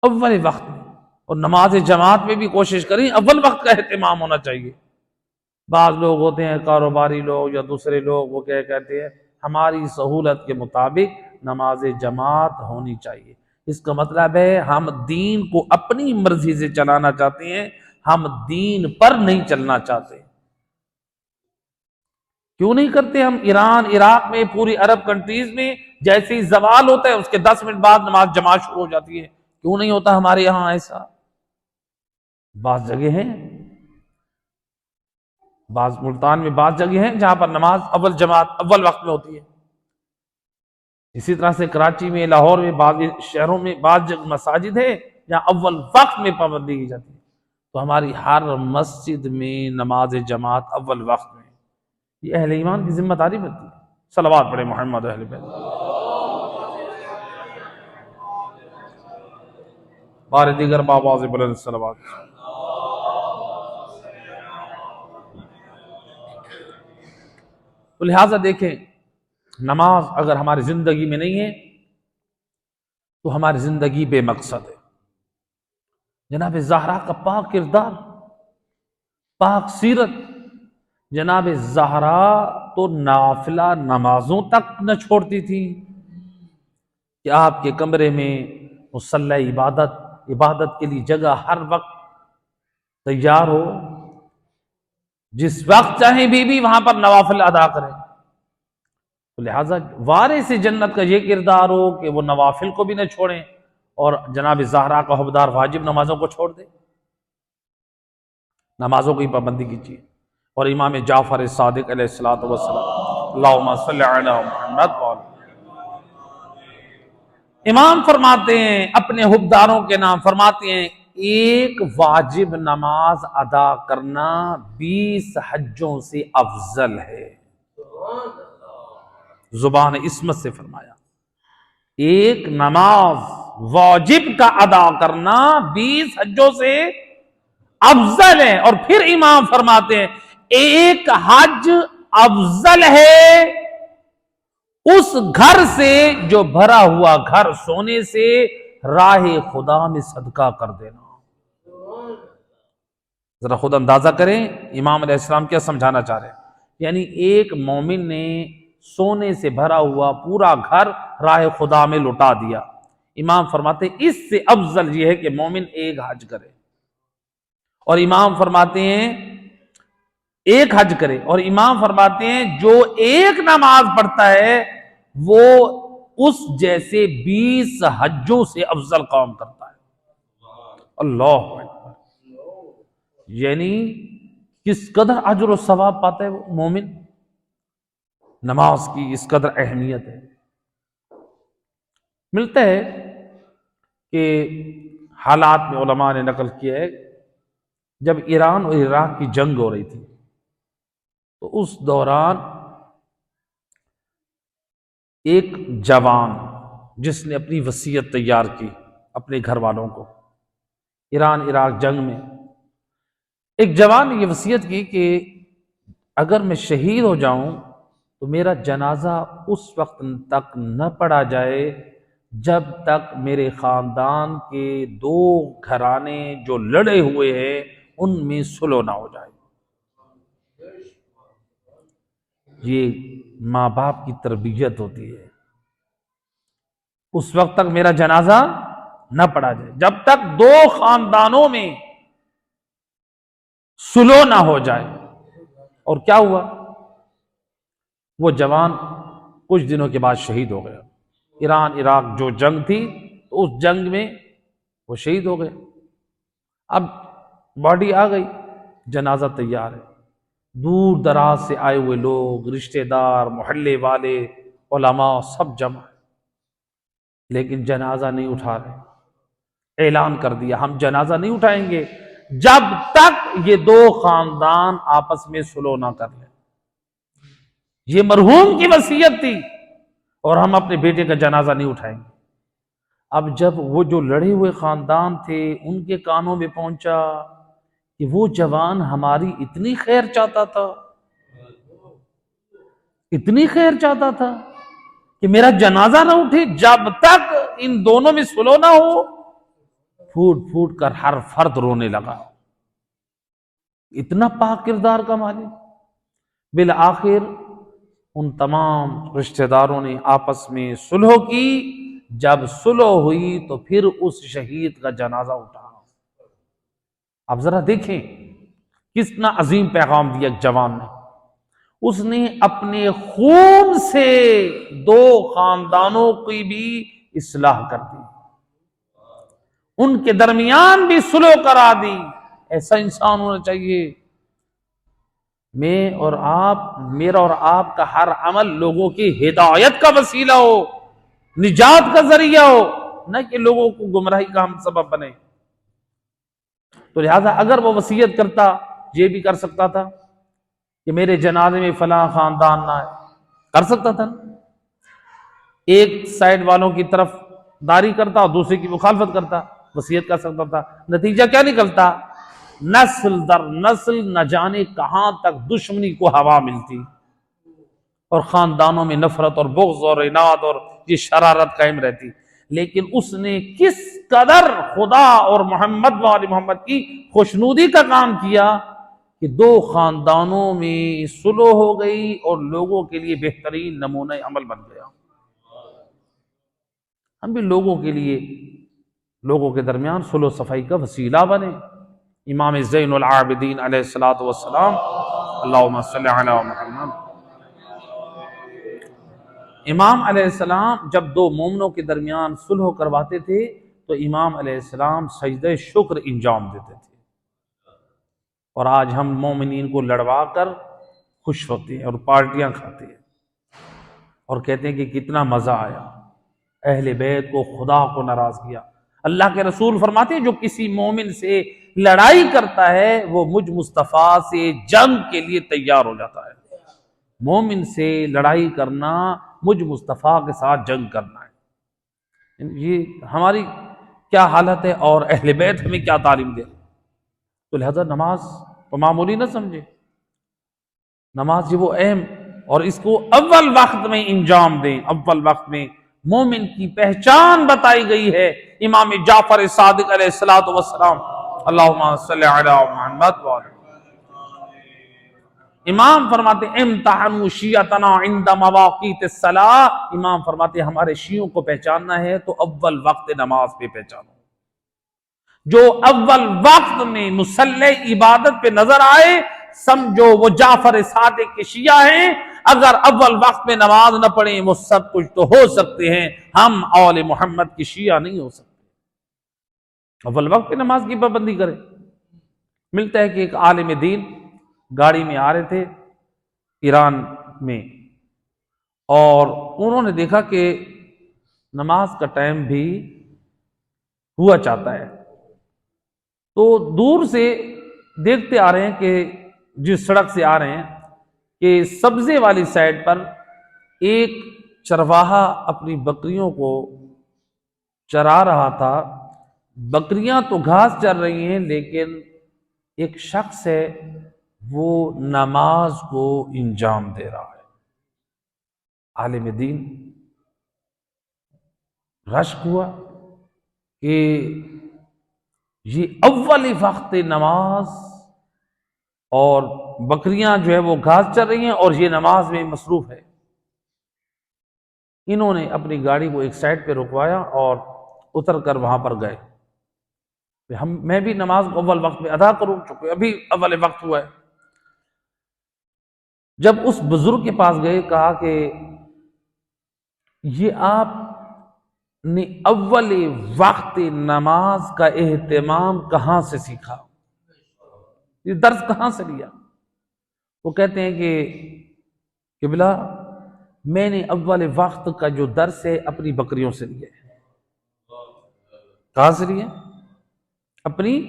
اول وقت میں۔ اور نماز جماعت میں بھی کوشش کریں اول وقت کا اہتمام ہونا چاہیے۔ بعض لوگ ہوتے ہیں کاروباری لوگ یا دوسرے لوگ، وہ کیا کہتے ہیں ہماری سہولت کے مطابق نماز جماعت ہونی چاہیے۔ اس کا مطلب ہے ہم دین کو اپنی مرضی سے چلانا چاہتے ہیں، ہم دین پر نہیں چلنا چاہتے۔ کیوں نہیں کرتے ہم؟ ایران، عراق میں، پوری عرب کنٹریز میں جیسے ہی زوال ہوتا ہے اس کے 10 منٹ بعد نماز جماعت شروع ہو جاتی ہے۔ کیوں نہیں ہوتا ہمارے یہاں ایسا؟ بعض جگہ ہیں، بعض ملتان میں بعض جگہ ہیں جہاں پر نماز اول جماعت اول وقت میں ہوتی ہے۔ اسی طرح سے کراچی میں، لاہور میں، بعض شہروں میں بعض مساجد ہیں جہاں اول وقت میں پابندی کی جاتی ہے۔ تو ہماری ہر مسجد میں نماز جماعت اول وقت میں، یہ اہل ایمان کی ذمہ داری بنتی ہے۔ صلوات پڑھیں محمد اہل بیت، بار دیگر بآواز بلند صلوات۔ تو لہٰذا دیکھیں، نماز اگر ہماری زندگی میں نہیں ہے تو ہماری زندگی بے مقصد ہے۔ جناب زہرا کا پاک کردار، پاک سیرت، جناب زہرا تو نافلہ نمازوں تک نہ چھوڑتی تھی کہ آپ کے کمرے میں مصلی عبادت کے لیے جگہ ہر وقت تیار ہو، جس وقت چاہیں بیوی وہاں پر نوافل ادا کرے. تو لہٰذا وارث جنت کا یہ کردار ہو کہ وہ نوافل کو بھی نہ چھوڑیں اور جناب زہرا کا حبدار واجب نمازوں کو چھوڑ دے. نمازوں کی پابندی کیجیے. اور امام جعفر صادق علیہ الصلوۃ والسلام اللہم صلی علی محمد وعلی، امام فرماتے ہیں اپنے حبداروں کے نام، فرماتے ہیں ایک واجب نماز ادا کرنا 20 حجوں سے افضل ہے. زبان عصمت سے فرمایا ایک نماز واجب کا ادا کرنا 20 حجوں سے افضل ہے. اور پھر امام فرماتے ہیں ایک حج افضل ہے اس گھر سے جو بھرا ہوا گھر سونے سے راہ خدا میں صدقہ کر دینا. ذرا خود اندازہ کریں امام علیہ السلام کیا سمجھانا چاہ رہے ہیں. یعنی ایک مومن نے سونے سے بھرا ہوا پورا گھر راہ خدا میں لٹا دیا. امام فرماتے ہیں اس سے افضل یہ ہے کہ مومن ایک حج کرے. اور امام فرماتے ہیں ایک حج کرے، اور امام فرماتے ہیں جو ایک نماز پڑھتا ہے وہ اس جیسے 20 حجوں سے افضل کام کرتا ہے. اللہ اکبر. یعنی کس قدر اجر و ثواب پاتا ہے وہ مومن. نماز کی اس قدر اہمیت ہے. ملتا ہے کہ حالات میں علماء نے نقل کیا ہے جب ایران اور عراق کی جنگ ہو رہی تھی تو اس دوران ایک جوان جس نے اپنی وصیت تیار کی اپنے گھر والوں کو، ایران عراق جنگ میں ایک جوان نے یہ وصیت کی کہ اگر میں شہید ہو جاؤں تو میرا جنازہ اس وقت تک نہ پڑھا جائے جب تک میرے خاندان کے 2 گھرانے جو لڑے ہوئے ہیں ان میں صلح نہ ہو جائے. یہ ماں باپ کی تربیت ہوتی ہے. اس وقت تک میرا جنازہ نہ پڑھا جائے جب تک 2 خاندانوں میں صلح نہ ہو جائے. اور کیا ہوا؟ وہ جوان کچھ دنوں کے بعد شہید ہو گیا. ایران عراق جو جنگ تھی تو اس جنگ میں وہ شہید ہو گئے. اب باڈی آ گئی، جنازہ تیار ہے، دور دراز سے آئے ہوئے لوگ، رشتہ دار، محلے والے، علماء سب جمع، لیکن جنازہ نہیں اٹھا رہے. اعلان کر دیا ہم جنازہ نہیں اٹھائیں گے جب تک یہ 2 خاندان آپس میں صلح نہ کر لیں. یہ مرحوم کی وصیت تھی اور ہم اپنے بیٹے کا جنازہ نہیں اٹھائیں گے. اب جب وہ جو لڑے ہوئے خاندان تھے ان کے کانوں میں پہنچا کہ وہ جوان ہماری اتنی خیر چاہتا تھا، اتنی خیر چاہتا تھا کہ میرا جنازہ نہ اٹھے جب تک ان دونوں میں صلح نہ ہو. پھوٹ پھوٹ کر ہر فرد رونے لگا. اتنا پاک کردار کا مالک. بالآخر ان تمام رشتہ داروں نے آپس میں صلح کی. جب صلح ہوئی تو پھر اس شہید کا جنازہ اٹھا. اب ذرا دیکھیں کتنا عظیم پیغام دیا ایک جوان نے. اس نے اپنے خون سے 2 خاندانوں کی بھی اصلاح کر دی، ان کے درمیان بھی صلح کرا دی. ایسا انسان ہونا چاہیے. میرا اور آپ کا ہر عمل لوگوں کی ہدایت کا وسیلہ ہو، نجات کا ذریعہ ہو، نہ کہ لوگوں کو گمراہی کا ہم سبب بنے. تو لہذا اگر وہ وصیت کرتا یہ بھی کر سکتا تھا کہ میرے جنازے میں فلاں خاندان نہ آئے، کر سکتا تھا. ایک سائڈ والوں کی طرف داری کرتا اور دوسرے کی مخالفت کرتا، وصیت کر سکتا تھا. نتیجہ کیا نکلتا؟ نسل در نسل نہ جانے کہاں تک دشمنی کو ہوا ملتی اور خاندانوں میں نفرت اور بغض اور عناد اور یہ شرارت قائم رہتی. لیکن اس نے کس قدر خدا اور محمد و آل محمد کی خوشنودی کا کام کیا کہ دو خاندانوں میں صلح ہو گئی اور لوگوں کے لیے بہترین نمونہ عمل بن گیا۔ ہم بھی لوگوں کے لیے، لوگوں کے درمیان صلح و صفائی کا وسیلہ بنے۔ امام زین العابدین علیہ الصلوۃ والسلام، اللہم صلی علی محمد، امام علیہ السلام جب دو مومنوں کے درمیان صلح کرواتے تھے تو امام علیہ السلام سجدہ شکر انجام دیتے تھے، اور آج ہم مومنین کو لڑوا کر خوش ہوتے ہیں اور پارٹیاں کھاتے ہیں اور کہتے ہیں کہ کتنا مزہ آیا، اہل بیت کو، خدا کو ناراض کیا۔ اللہ کے رسول فرماتے ہیں جو کسی مومن سے لڑائی کرتا ہے وہ مجھ مصطفیٰ سے جنگ کے لیے تیار ہو جاتا ہے۔ مومن سے لڑائی کرنا مجھ مصطفیٰ کے ساتھ جنگ کرنا ہے۔ یہ ہماری کیا حالت ہے اور اہل بیت ہمیں کیا تعلیم دے۔ تو لہذا نماز کو معمولی نہ سمجھے، نماز یہ وہ اہم، اور اس کو اول وقت میں انجام دیں۔ اول وقت میں مومن کی پہچان بتائی گئی ہے۔ امام جعفر صادق علیہ الصلوۃ والسلام، اللہم صلی علی محمد وعلی، امام فرماتے امتحنوا شیعتنا عند مواقیت الصلاۃ، امام فرماتے ہمارے شیعوں کو پہچاننا ہے تو اول وقت نماز پہ پہچانو۔ جو اول وقت میں مصلی عبادت پہ نظر آئے سمجھو وہ جعفر صادق کے شیعہ ہیں۔ اگر اول وقت میں نماز نہ پڑھیں وہ سب کچھ تو ہو سکتے ہیں، ہم آل محمد کی شیعہ نہیں ہو سکتے۔ اول وقت پہ نماز کی پابندی کریں۔ ملتا ہے کہ ایک عالم دین گاڑی میں آ رہے تھے ایران میں، اور انہوں نے دیکھا کہ نماز کا ٹائم بھی ہوا چاہتا ہے، تو دور سے دیکھتے آ رہے ہیں کہ جس سڑک سے آ رہے ہیں کہ سبزے والی سائڈ پر ایک چرواہا اپنی بکریوں کو چرا رہا تھا۔ بکریاں تو گھاس چر رہی ہیں لیکن ایک شخص ہے وہ نماز کو انجام دے رہا ہے۔ عالم دین رشک ہوا کہ یہ اول وقت نماز، اور بکریاں جو ہے وہ گھاس چر رہی ہیں اور یہ نماز میں مصروف ہے۔ انہوں نے اپنی گاڑی کو ایک سائڈ پہ رکوایا اور اتر کر وہاں پر گئے، میں بھی نماز کو اول وقت میں ادا کروں چکے، ابھی اول وقت ہوا ہے۔ جب اس بزرگ کے پاس گئے کہا کہ یہ آپ نے اول وقت نماز کا اہتمام کہاں سے سیکھا، یہ درس کہاں سے لیا؟ وہ کہتے ہیں کہ قبلہ میں نے اول وقت کا جو درس ہے اپنی بکریوں سے لیا ہے۔ کہاں سے لیا؟ اپنی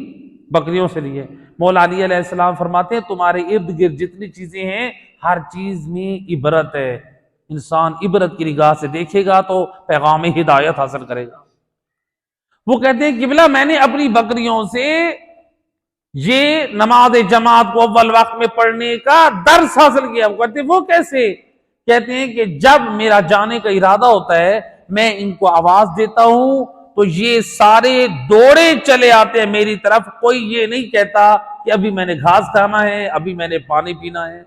بکریوں سے لیے۔ مولا علی علیہ السلام فرماتے ہیں تمہارے ارد گرد جتنی چیزیں ہیں ہر چیز میں عبرت ہے، انسان عبرت کی نگاہ سے دیکھے گا تو پیغام ہدایت حاصل کرے گا۔ وہ کہتے ہیں قبلہ میں نے اپنی بکریوں سے یہ نماز جماعت کو اول وقت میں پڑھنے کا درس حاصل کیا۔ وہ کہتے ہیں وہ کیسے؟ کہتے ہیں کہ جب میرا جانے کا ارادہ ہوتا ہے میں ان کو آواز دیتا ہوں تو یہ سارے دوڑے چلے آتے ہیں میری طرف، کوئی یہ نہیں کہتا کہ ابھی میں نے گھاس کھانا ہے، ابھی میں نے پانی پینا ہے۔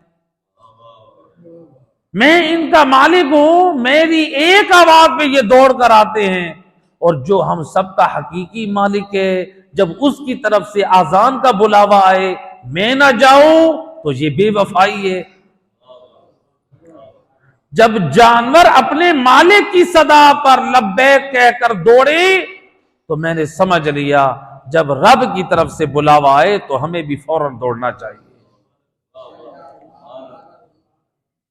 میں ان کا مالک ہوں، میری ایک آواز پہ یہ دوڑ کر آتے ہیں، اور جو ہم سب کا حقیقی مالک ہے جب اس کی طرف سے اذان کا بلاوا آئے میں نہ جاؤں تو یہ بے وفائی ہے۔ جب جانور اپنے مالک کی صدا پر لبیک کہہ کر دوڑے تو میں نے سمجھ لیا جب رب کی طرف سے بلاوا آئے تو ہمیں بھی فوراً دوڑنا چاہیے۔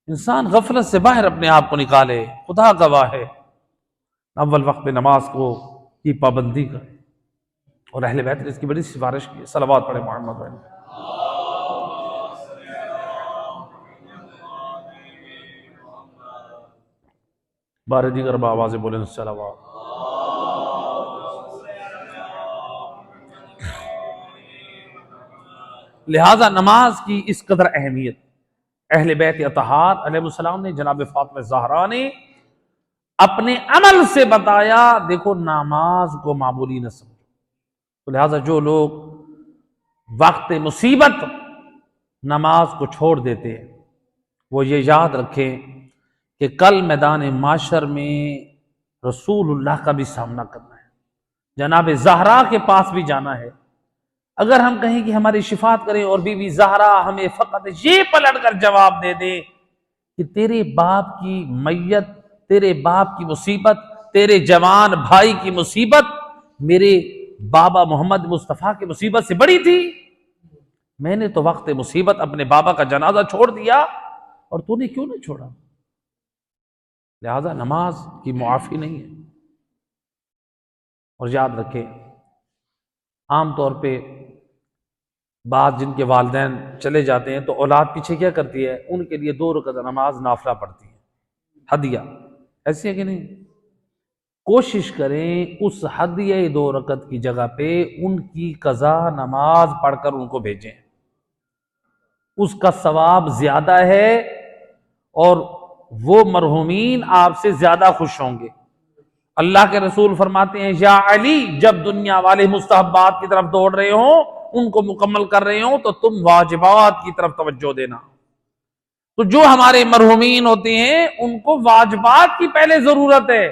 انسان غفلت سے باہر اپنے آپ کو نکالے، خدا گواہ ہے، اول وقت میں نماز کی پابندی کرے، اور اہل بیت نے اس کی بڑی سفارش کی ہے۔ صلوات پڑھے محمد علیہ۔ بارے دیگر آوازیں بولیں صلوات۔ لہذا نماز کی اس قدر اہمیت اہل بیت اطہار علیہ السلام نے، جناب فاطمہ زہرا نے اپنے عمل سے بتایا۔ دیکھو نماز کو معمولی نہ سمجھو۔ تو لہذا جو لوگ وقت مصیبت نماز کو چھوڑ دیتے ہیں، وہ یہ یاد رکھیں کہ کل میدان معاشر میں رسول اللہ کا بھی سامنا کرنا ہے، جناب زہرا کے پاس بھی جانا ہے۔ اگر ہم کہیں کہ ہماری شفاعت کریں اور بی بی زہرا ہمیں فقط یہ پلٹ کر جواب دے دے کہ تیرے باپ کی میت، تیرے باپ کی مصیبت، تیرے جوان بھائی کی مصیبت میرے بابا محمد مصطفیٰ کی مصیبت سے بڑی تھی، میں نے تو وقت مصیبت اپنے بابا کا جنازہ چھوڑ دیا اور تو نے کیوں نہیں چھوڑا؟ لہذا نماز کی معافی نہیں ہے۔ اور یاد رکھیں، عام طور پہ بعض جن کے والدین چلے جاتے ہیں تو اولاد پیچھے کیا کرتی ہے؟ ان کے لیے 2 رکعت نماز نافلہ پڑھتی ہے، ہدیہ، ایسی ہے کہ نہیں؟ کوشش کریں اس ہدیہ 2 رکعت کی جگہ پہ ان کی قضا نماز پڑھ کر ان کو بھیجیں، اس کا ثواب زیادہ ہے اور وہ مرحومین آپ سے زیادہ خوش ہوں گے۔ اللہ کے رسول فرماتے ہیں یا علی، جب دنیا والے مستحبات کی طرف دوڑ رہے ہوں، ان کو مکمل کر رہے ہوں، تو تم واجبات کی طرف توجہ دینا۔ تو جو ہمارے مرحومین ہوتے ہیں ان کو واجبات کی پہلے ضرورت ہے،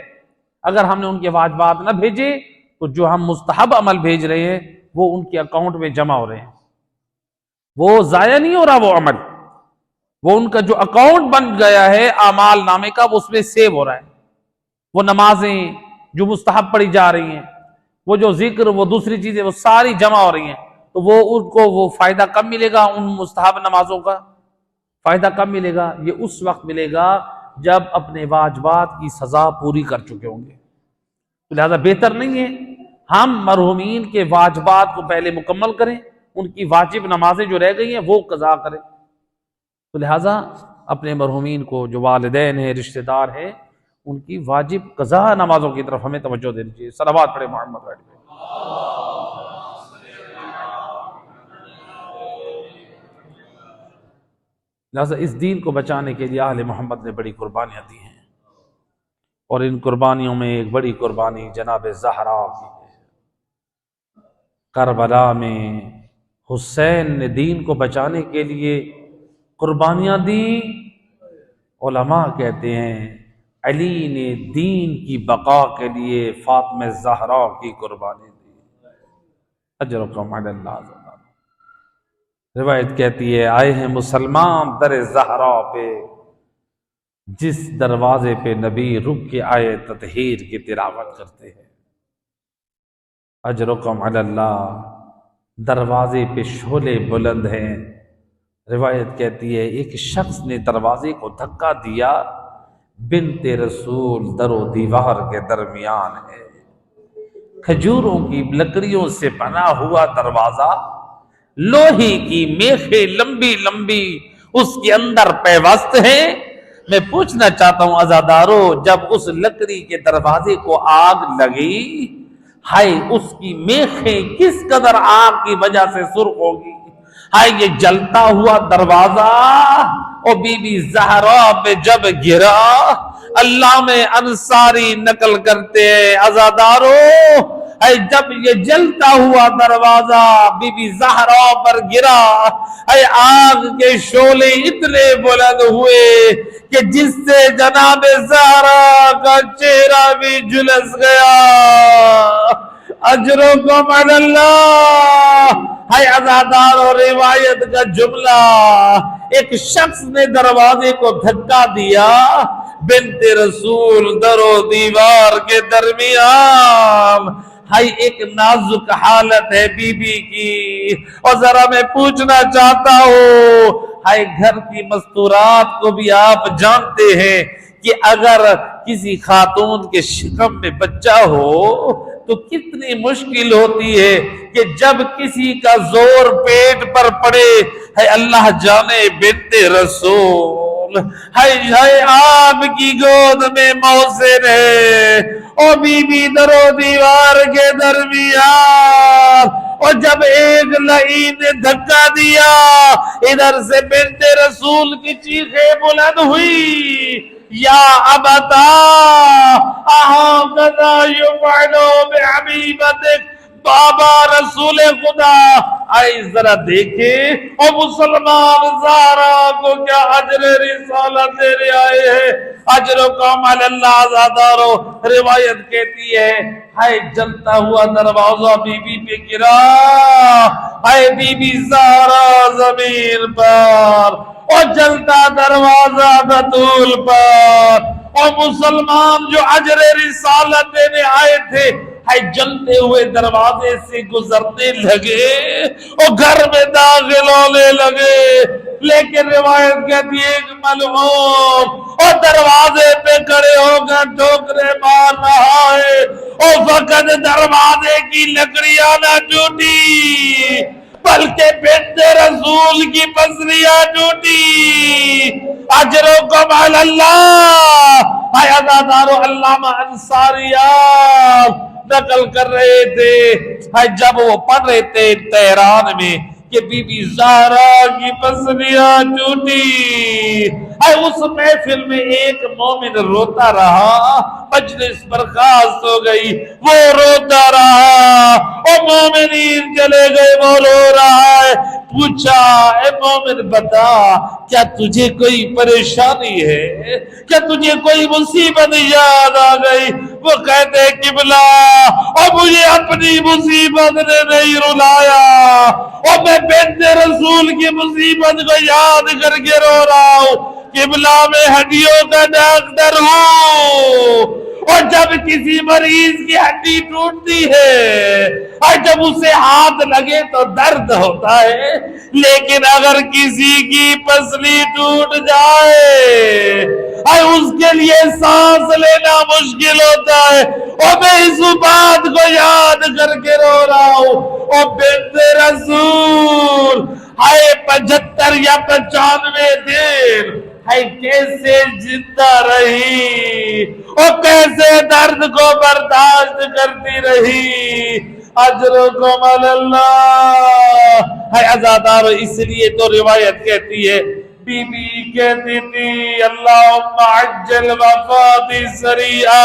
اگر ہم نے ان کے واجبات نہ بھیجے تو جو ہم مستحب عمل بھیج رہے ہیں وہ ان کے اکاؤنٹ میں جمع ہو رہے ہیں، وہ ضائع نہیں ہو رہا، وہ عمل، وہ ان کا جو اکاؤنٹ بن گیا ہے اعمال نامے کا، وہ اس میں سیو ہو رہا ہے۔ وہ نمازیں جو مستحب پڑھی جا رہی ہیں، وہ جو ذکر، وہ دوسری چیزیں، وہ ساری جمع ہو رہی ہیں، تو وہ ان کو وہ فائدہ کب ملے گا؟ ان مستحب نمازوں کا فائدہ کب ملے گا؟ یہ اس وقت ملے گا جب اپنے واجبات کی سزا پوری کر چکے ہوں گے۔ تو لہذا بہتر نہیں ہے ہم مرحومین کے واجبات کو پہلے مکمل کریں، ان کی واجب نمازیں جو رہ گئی ہیں وہ قضا کریں۔ تو لہذا اپنے مرحومین کو، جو والدین ہیں، رشتہ دار ہیں، ان کی واجب قضا نمازوں کی طرف ہمیں توجہ دینی چاہیے۔ صلوات پڑھے محمد وعلیہ۔ لہذا اس دین کو بچانے کے لیے اہل محمد نے بڑی قربانیاں دی ہیں، اور ان قربانیوں میں ایک بڑی قربانی جناب زہرا کی ہے۔ کربلا میں حسین نے دین کو بچانے کے لیے قربانیاں دی۔ علماء کہتے ہیں علی نے دین کی بقا کے لیے فاطمہ زہرا کی قربانی دی۔ اجرکم علی اللہ۔ روایت کہتی ہے آئے ہیں مسلمان در زہرا پہ، جس دروازے پہ نبی رک کے آئے تطہیر کی تلاوت کرتے ہیں۔ اجرکم علی اللہ، دروازے پہ شعلے بلند ہیں۔ روایت کہتی ہے ایک شخص نے دروازے کو دھکا دیا، بنت رسول در و دیوار کے درمیان ہے، کھجوروں کی لکڑیوں سے بنا ہوا دروازہ، لوہے کی میخیں لمبی لمبی اس کے اندر پیوست ہیں۔ میں پوچھنا چاہتا ہوں عزادارو، جب اس لکڑی کے دروازے کو آگ لگی، ہائے اس کی میخیں کس قدر آگ کی وجہ سے سرخ ہوگی، ہائے یہ جلتا ہوا دروازہ اور بی بی زہرا پہ جب گرا۔ علامہ انصاری نقل کرتے ہیں عزادارو، اے جب یہ جلتا ہوا دروازہ بی بی زہرا پر گرا، اے آگ کے شعلے اتنے بلند ہوئے کہ جس سے جناب زہرا کا چہرہ بھی جھلس گیا۔ اجرکم علی اللہ۔ ہے عزادار اور روایت کا جملہ، ایک شخص نے دروازے کو دھکا دیا، بنت رسول در و دیوار کے درمیان۔ ہائی ایک نازک حالت ہے بی بی کی، اور ذرا میں پوچھنا چاہتا ہوں، ہائی گھر کی مستورات کو بھی آپ جانتے ہیں کہ اگر کسی خاتون کے شکم میں بچہ ہو تو کتنی مشکل ہوتی ہے کہ جب کسی کا زور پیٹ پر پڑے، ہے اللہ جانے بنت رسول، ہے آپ کی گود میں محسن ہے، او بی بی در و دیوار کے درمیان، اور جب ایک لعین نے دھکا دیا، ادھر سے بنت رسول کی چیخیں بلند ہوئی، یا ابتا اہاکذا یفعل بحبیبتک، بابا رسول خدا آئے ذرا دیکھے اور مسلمان زہرا کو کیا اجر رسالت دینے آئے ہیں. اجرکم علی اللہ آزادارو. روایت کہتی ہے ہائے جلتا ہوا دروازہ بی بی پہ گرا، ہائے بی بی زہرا زمین پر، اور جلتا دروازہ بطول پر، اور مسلمان جو اجر رسالت دینے آئے تھے ہائے جلتے ہوئے دروازے سے گزرنے لگے اور گھر میں داخل ہونے لگے. لیکن روایت کہتی ہے ایک ملعون اور دروازے پہ کھڑے ہو کر ٹھوکرے مار رہا ہے، اور فقط دروازے کی لکڑیاں نہ ٹوٹی بلکہ بنت رسول کی پسلیاں ٹوٹی. اجرکم علی اللہ. اے عزادارو علامہ انصاریات نقل کر رہے تھے جب وہ پڑھ رہے تھے تہران میں کہ بی بی زہرا کی پسلیاں ٹوٹی. اس محفل میں ایک مومن روتا رہا، مجلس برخاست ہو گئی، وہ روتا رہا، اور مومنین چلے گئے، وہ رو رہا ہے. پوچھا اے مومن بتا کیا تجھے کوئی پریشانی ہے، کیا تجھے کوئی مصیبت یاد آ گئی؟ وہ کہتے قبلہ اور مجھے اپنی مصیبت نے نہیں رلایا، اور میں بنت رسول کی مصیبت کو یاد کر کے رو رہا ہوں. قبلہ میں ہڈیوں کا ڈاکٹر ہوں، اور جب کسی مریض کی ہڈی ٹوٹتی ہے اور جب اسے ہاتھ لگے تو درد ہوتا ہے، لیکن اگر کسی کی پسلی ٹوٹ جائے اور اس کے لیے سانس لینا مشکل ہوتا ہے، اور میں اس بات کو یاد کر کے رو رہا ہوں. اور بنت رسول ہائے 75 یا 95 دن ہائے کیسے زندہ رہی اور کیسے درد کو برداشت کرتی رہی. اجرکم علی اللہ. ہے عزادارو اس لیے تو روایت کہتی ہے بی بی کہتی تھی اللہم عجل وفاتی سریعا،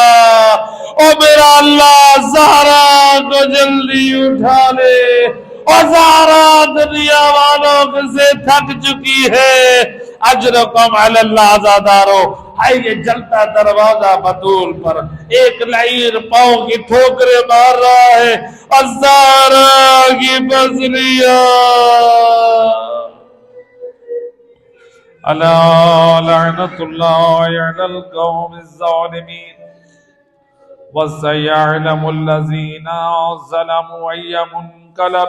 او میرا اللہ زہرا کو جلدی اٹھا لے، اور زہرا دنیا والوں سے تھک چکی ہے. اجرکم علی اللہ. آزادارو ہائے یہ جلتا دروازہ بطول پر ایک لعیر پاؤں کی ٹھوکرے مار رہا ہے، اور زہرا کی پسلیاں الا لعنت اللہ علی القوم الظالمین وسيعلم الذين ظلموا أي منقلب